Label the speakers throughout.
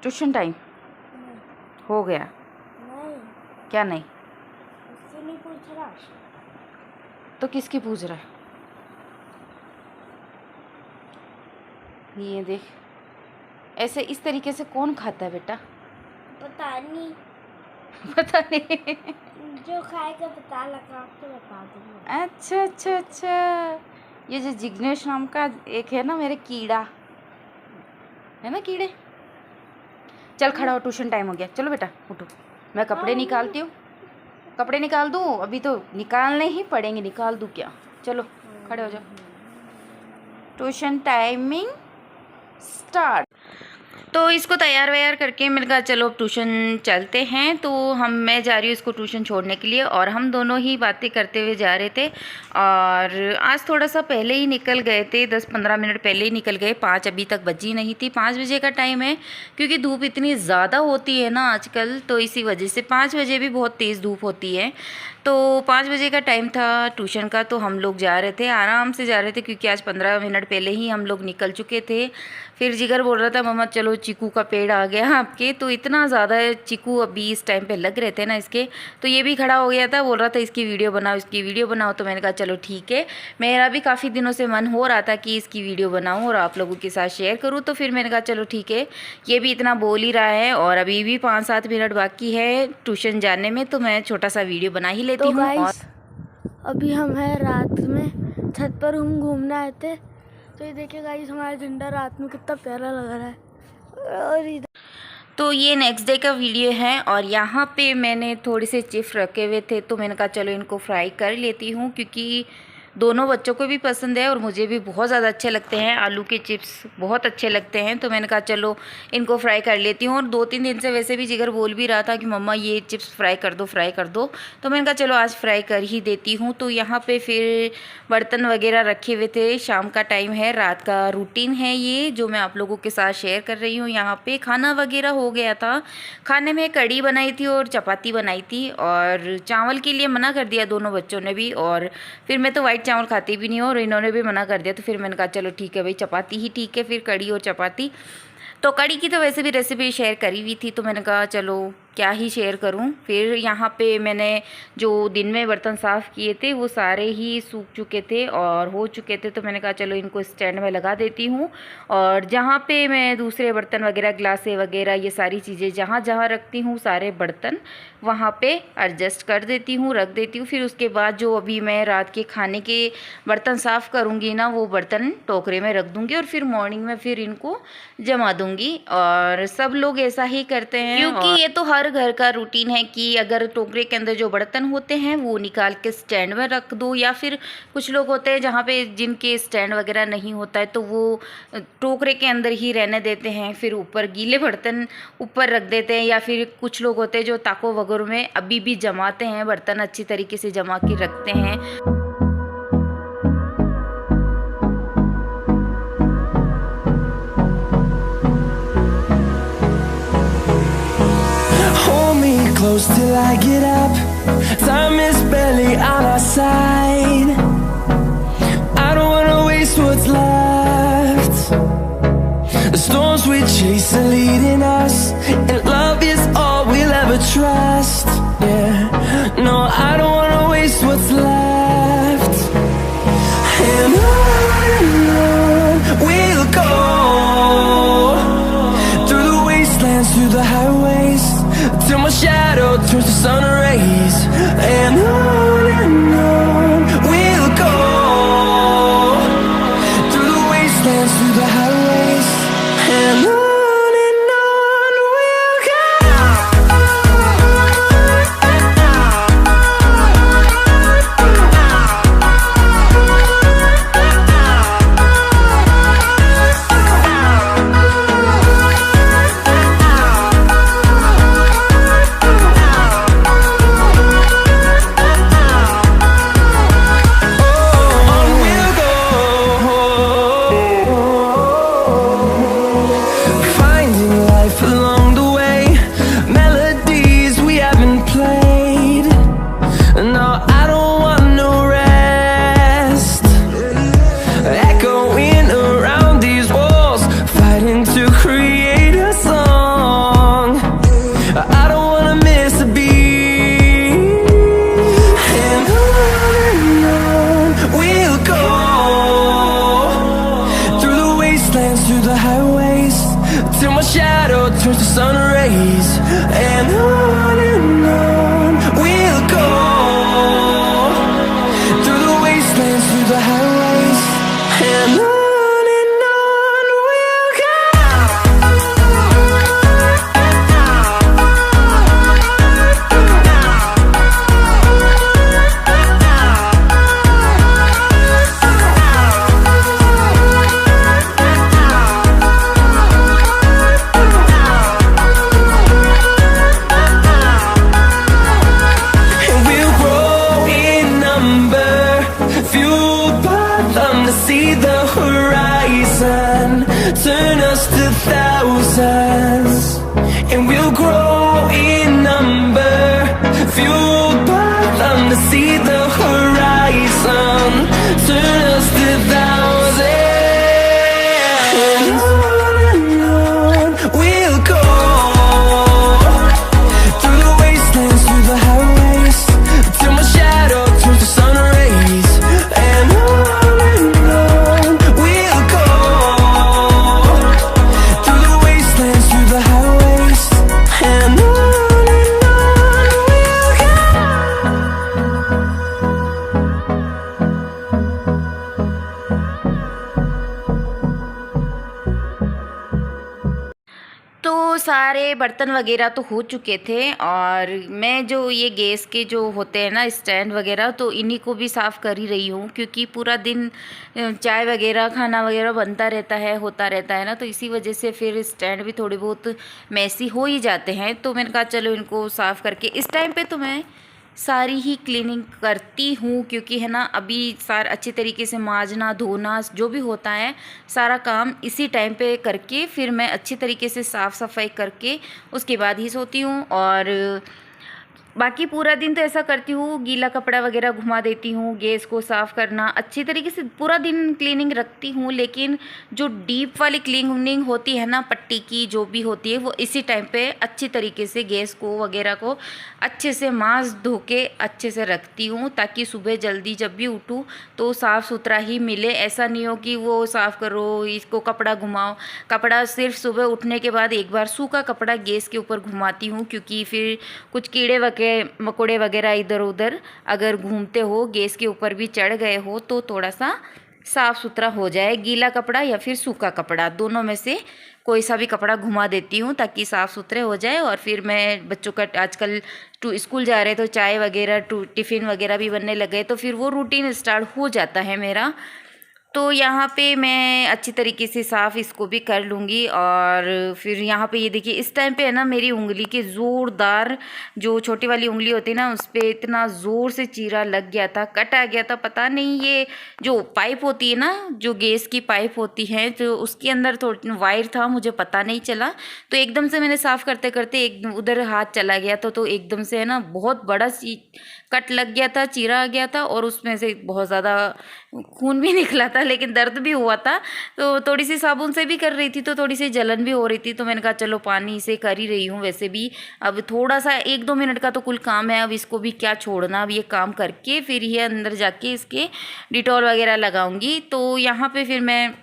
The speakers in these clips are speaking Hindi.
Speaker 1: ट्यूशन टाइम हो गया?
Speaker 2: नहीं,
Speaker 1: क्या नहीं?
Speaker 2: उससे नहीं पूछ रहा।
Speaker 1: तो किसकी पूछ रहा है? ये देख, ऐसे इस तरीके से कौन खाता है बेटा?
Speaker 2: पता नहीं,
Speaker 1: पता नहीं।
Speaker 2: जो खाएगा पता लगा के बता दूंगा।
Speaker 1: अच्छा अच्छा अच्छा, ये जो जिग्नेश नाम का एक है ना मेरे कीड़ा, है ना कीड़े। चल खड़ा हो, ट्यूशन टाइम हो गया। चलो बेटा उठो, मैं कपड़े निकालती हूँ। कपड़े निकाल दूँ? अभी तो निकालने ही पड़ेंगे। निकाल दूँ क्या? चलो खड़े हो जाओ। Tuition timing start. तो इसको तैयार वैयार करके मैंने कहा चलो अब ट्यूशन चलते हैं। तो मैं जा रही हूँ इसको ट्यूशन छोड़ने के लिए, और हम दोनों ही बातें करते हुए जा रहे थे। और आज थोड़ा सा पहले ही निकल गए थे, 10-15 मिनट पहले ही निकल गए। 5 अभी तक बजी नहीं थी। 5 बजे का टाइम है, क्योंकि धूप इतनी ज़्यादा होती है ना आजकल, तो इसी वजह से 5 बजे भी बहुत तेज़ धूप होती है। तो 5 बजे का टाइम था ट्यूशन का, तो हम लोग जा रहे थे, आराम से जा रहे थे, क्योंकि आज 15 मिनट पहले ही हम लोग निकल चुके थे। फिर जिगर बोल रहा था मम्मा चलो चीकू का पेड़ आ गया आपके, तो इतना ज़्यादा चीकू अभी इस टाइम पे लग रहे थे ना इसके, तो ये भी खड़ा हो गया था, बोल रहा था इसकी वीडियो बनाओ, इसकी वीडियो बनाओ। तो मैंने कहा चलो ठीक है, मेरा भी काफ़ी दिनों से मन हो रहा था कि इसकी वीडियो बनाऊँ और आप लोगों के साथ शेयर करूँ। तो फिर मैंने कहा चलो ठीक है, ये भी इतना बोल ही रहा है और अभी भी 5-7 मिनट बाकी है ट्यूशन जाने में, तो मैं छोटा सा वीडियो बना ही लेती हूँ। और
Speaker 2: अभी हम हैं रात में छत पर, हम घूमने आए थे। तो ये देखिए गाइस, हमारा झंडा रात में कितना प्यारा लग रहा है। और इधर
Speaker 1: तो ये नेक्स्ट डे का वीडियो है, और यहाँ पे मैंने थोड़े से चिप्स रखे हुए थे, तो मैंने कहा चलो इनको फ्राई कर लेती हूँ, क्योंकि दोनों बच्चों को भी पसंद है और मुझे भी बहुत ज़्यादा अच्छे लगते हैं। आलू के चिप्स बहुत अच्छे लगते हैं, तो मैंने कहा चलो इनको फ्राई कर लेती हूँ। और 2-3 दिन से वैसे भी जिगर बोल भी रहा था कि मम्मा ये चिप्स फ्राई कर दो, फ्राई कर दो, तो मैंने कहा चलो आज फ्राई कर ही देती हूँ। तो यहाँ पे फिर बर्तन वगैरह रखे हुए थे, शाम का टाइम है, रात का रूटीन है ये जो मैं आप लोगों के साथ शेयर कर रही हूँ। यहाँ पे खाना वगैरह हो गया था, खाने में कढ़ी बनाई थी और चपाती बनाई थी, और चावल के लिए मना कर दिया दोनों बच्चों ने भी, और फिर मैं तो वाइट चावल खाती भी नहीं हूँ और इन्होंने भी मना कर दिया। तो फिर मैंने कहा चलो ठीक है भाई, चपाती ही ठीक है, फिर कढ़ी और चपाती। तो कढ़ी की तो वैसे भी रेसिपी शेयर करी हुई थी, तो मैंने कहा चलो क्या ही शेयर करूं। फिर यहाँ पे मैंने जो दिन में बर्तन साफ़ किए थे वो सारे ही सूख चुके थे और हो चुके थे, तो मैंने कहा चलो इनको स्टैंड में लगा देती हूँ। और जहाँ पे मैं दूसरे बर्तन वगैरह, ग्लासे वगैरह, ये सारी चीज़ें जहाँ जहाँ रखती हूँ सारे बर्तन वहाँ पे एडजस्ट कर देती हूँ, रख देती हूँ। फिर उसके बाद जो अभी मैं रात के खाने के बर्तन साफ़ करूँगी ना, वो बर्तन टोकरे में रख दूँगी और फिर मॉर्निंग में फिर इनको जमा दूँगी। और सब लोग ऐसा ही करते हैं, क्योंकि ये तो हर घर का रूटीन है कि अगर टोकरे के अंदर जो बर्तन होते हैं वो निकाल के स्टैंड में रख दो, या फिर कुछ लोग होते हैं जहाँ पे जिनके स्टैंड वगैरह नहीं होता है तो वो टोकरे के अंदर ही रहने देते हैं, फिर ऊपर गीले बर्तन ऊपर रख देते हैं, या फिर कुछ लोग होते हैं जो ताको वगैरह में अभी भी जमाते हैं, बर्तन अच्छी तरीके से जमा के रखते हैं।
Speaker 3: Close till I get up, time is barely on our side. I don't wanna waste what's left. The storms we chase are leading us, and love is all we'll ever trust. Yeah, no, I don't wanna waste what's left. And on we'll go, through the wastelands, through the highways, till my shadow turns to sun rays. And on we'll go, through the wastelands, through the highways, and on we'll go. till my shadow turns to sun rays. And on we'll go, through the wastelands, through the highways. And on we'll go. See the horizon, turn us to thousands, and we'll grow in number, fueled by them to see the horizon, turn us to thousands, and on we'll go, through the wastelands, through the highways, till my shadow turns to sun rays. And
Speaker 1: तो सारे बर्तन वगैरह तो हो चुके थे और मैं जो ये गैस के जो होते हैं ना स्टैंड वगैरह, तो इन्हीं को भी साफ़ कर ही रही हूँ, क्योंकि पूरा दिन चाय वगैरह खाना वगैरह बनता रहता है, होता रहता है ना, तो इसी वजह से फिर स्टैंड भी थोड़े बहुत मैसी हो ही जाते हैं। तो मैंने कहा चलो इनको साफ़ करके, इस टाइम पे तो मैं सारी ही क्लीनिंग करती हूँ, क्योंकि है ना अभी सारा अच्छी तरीके से माजना धोना जो भी होता है सारा काम इसी टाइम पे करके फिर मैं अच्छी तरीके से साफ़ सफाई करके उसके बाद ही सोती हूँ। और बाकी पूरा दिन तो ऐसा करती हूँ, गीला कपड़ा वगैरह घुमा देती हूँ, गैस को साफ़ करना अच्छी तरीके से पूरा दिन क्लीनिंग रखती हूँ। लेकिन जो डीप वाली क्लीनिंग होती है ना, पट्टी की जो भी होती है, वो इसी टाइम पे अच्छी तरीके से गैस को वगैरह को अच्छे से मांस धो के अच्छे से रखती हूँ, ताकि सुबह जल्दी जब भी उठूँ तो साफ़ सुथरा ही मिले। ऐसा नहीं हो कि वो साफ़ करो, इसको कपड़ा घुमाओ। कपड़ा सिर्फ सुबह उठने के बाद एक बार सूखा कपड़ा गैस के ऊपर घुमाती हूँ, क्योंकि फिर कुछ कीड़े मकोड़े वगैरह इधर उधर अगर घूमते हो, गैस के ऊपर भी चढ़ गए हो, तो थोड़ा सा साफ़ सुथरा हो जाए। गीला कपड़ा या फिर सूखा कपड़ा, दोनों में से कोई सा भी कपड़ा घुमा देती हूँ ताकि साफ़ सुथरे हो जाए। और फिर मैं बच्चों का आजकल स्कूल जा रहे तो चाय वगैरह टिफ़िन वगैरह भी बनने लगे, तो फिर वो रूटीन स्टार्ट हो जाता है मेरा। तो यहाँ पे मैं अच्छी तरीके से साफ़ इसको भी कर लूँगी। और फिर यहाँ पे ये देखिए इस टाइम पे है ना मेरी उंगली के ज़ोरदार जो छोटी वाली उंगली होती है ना, उस पर इतना ज़ोर से चीरा लग गया था, कट आ गया था। पता नहीं ये जो पाइप होती है ना, जो गैस की पाइप होती है, तो उसके अंदर थोड़ा वायर था, मुझे पता नहीं चला। तो एकदम से मैंने साफ़ करते करते एक उधर हाथ चला गया था, तो एकदम से है ना बहुत बड़ा कट लग गया था, चीरा आ गया था और उसमें से बहुत ज़्यादा खून भी निकला था, लेकिन दर्द भी हुआ था। तो थोड़ी सी साबुन से भी कर रही थी तो थोड़ी सी जलन भी हो रही थी, तो मैंने कहा चलो पानी से कर ही रही हूँ वैसे भी। अब थोड़ा सा 1-2 मिनट का तो कुल काम है, अब इसको भी क्या छोड़ना, अब ये काम करके फिर ये अंदर जाके इसके डिटॉल वगैरह लगाऊंगी। तो यहाँ पे फिर मैं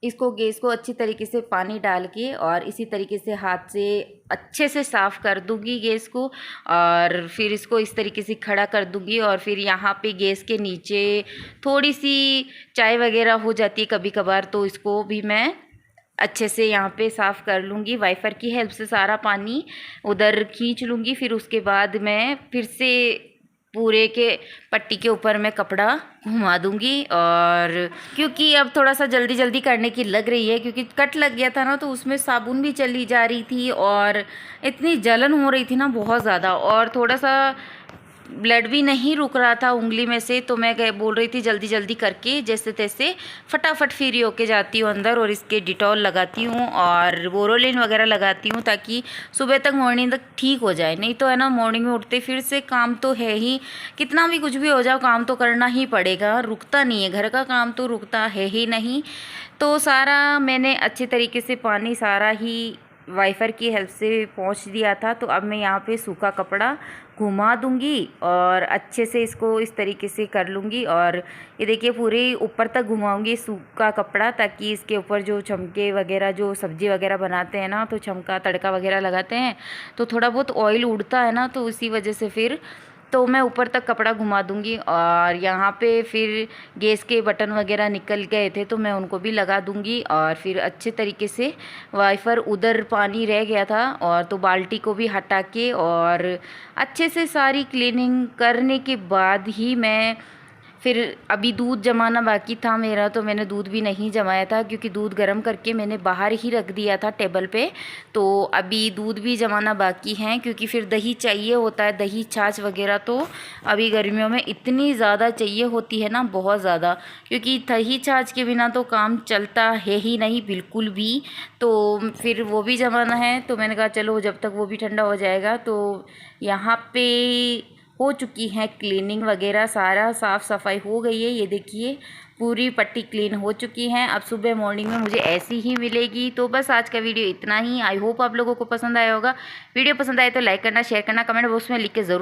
Speaker 1: इसको गैस को अच्छी तरीके से पानी डाल के और इसी तरीके से हाथ से अच्छे से साफ़ कर दूंगी गैस को, और फिर इसको इस तरीके से खड़ा कर दूंगी। और फिर यहाँ पे गैस के नीचे थोड़ी सी चाय वगैरह हो जाती है कभी कभार, तो इसको भी मैं अच्छे से यहाँ पे साफ़ कर लूँगी। वाइपर की हेल्प से सारा पानी उधर खींच लूँगी। फिर उसके बाद मैं फिर से पूरे के पट्टी के ऊपर मैं कपड़ा घुमा दूंगी। और क्योंकि अब थोड़ा सा जल्दी जल्दी करने की लग रही है, क्योंकि कट लग गया था ना, तो उसमें साबुन भी चली जा रही थी और इतनी जलन हो रही थी ना बहुत ज़्यादा, और थोड़ा सा ब्लड भी नहीं रुक रहा था उंगली में से। तो मैं बोल रही थी जल्दी जल्दी करके जैसे तैसे फटाफट फ्री होके जाती हूँ अंदर और इसके डिटॉल लगाती हूँ और बोरोलिन वगैरह लगाती हूँ, ताकि सुबह तक मॉर्निंग तक ठीक हो जाए। नहीं तो है ना मॉर्निंग में उठते फिर से काम तो है ही, कितना भी कुछ भी हो जाओ काम तो करना ही पड़ेगा, रुकता नहीं है, घर का काम तो रुकता है ही नहीं। तो सारा मैंने अच्छे तरीके से पानी सारा ही वाइपर की हेल्प से पोंछ दिया था। तो अब मैं यहाँ पे सूखा कपड़ा घुमा दूंगी और अच्छे से इसको इस तरीके से कर लूँगी। और ये देखिए पूरे ऊपर तक घुमाऊंगी सूखा कपड़ा, ताकि इसके ऊपर जो छमके वगैरह जो सब्ज़ी वगैरह बनाते हैं ना, तो छमका तड़का वगैरह लगाते हैं तो थोड़ा बहुत ऑयल उड़ता है ना, तो उसी वजह से फिर तो मैं ऊपर तक कपड़ा घुमा दूंगी। और यहाँ पे फिर गैस के बटन वगैरह निकल गए थे तो मैं उनको भी लगा दूंगी। और फिर अच्छे तरीके से वाइपर उधर पानी रह गया था और तो बाल्टी को भी हटा के और अच्छे से सारी क्लीनिंग करने के बाद ही मैं फिर अभी दूध जमाना बाकी था मेरा, तो मैंने दूध भी नहीं जमाया था क्योंकि दूध गर्म करके मैंने बाहर ही रख दिया था टेबल पे। तो अभी दूध भी जमाना बाकी है क्योंकि फिर दही चाहिए होता है, दही छाछ वगैरह तो अभी गर्मियों में इतनी ज़्यादा चाहिए होती है ना, बहुत ज़्यादा, क्योंकि दही छाछ के बिना तो काम चलता है ही नहीं बिल्कुल भी। तो फिर वो भी जमाना है, तो मैंने कहा चलो जब तक वो भी ठंडा हो जाएगा। तो यहाँ पे हो चुकी है क्लीनिंग वगैरह, सारा साफ़ सफाई हो गई है। ये देखिए पूरी पट्टी क्लीन हो चुकी है। अब सुबह मॉर्निंग में मुझे ऐसी ही मिलेगी। तो बस आज का वीडियो इतना ही। आई होप आप लोगों को पसंद आया होगा। वीडियो पसंद आए तो लाइक करना, शेयर करना, कमेंट बॉक्स में लिख के ज़रूर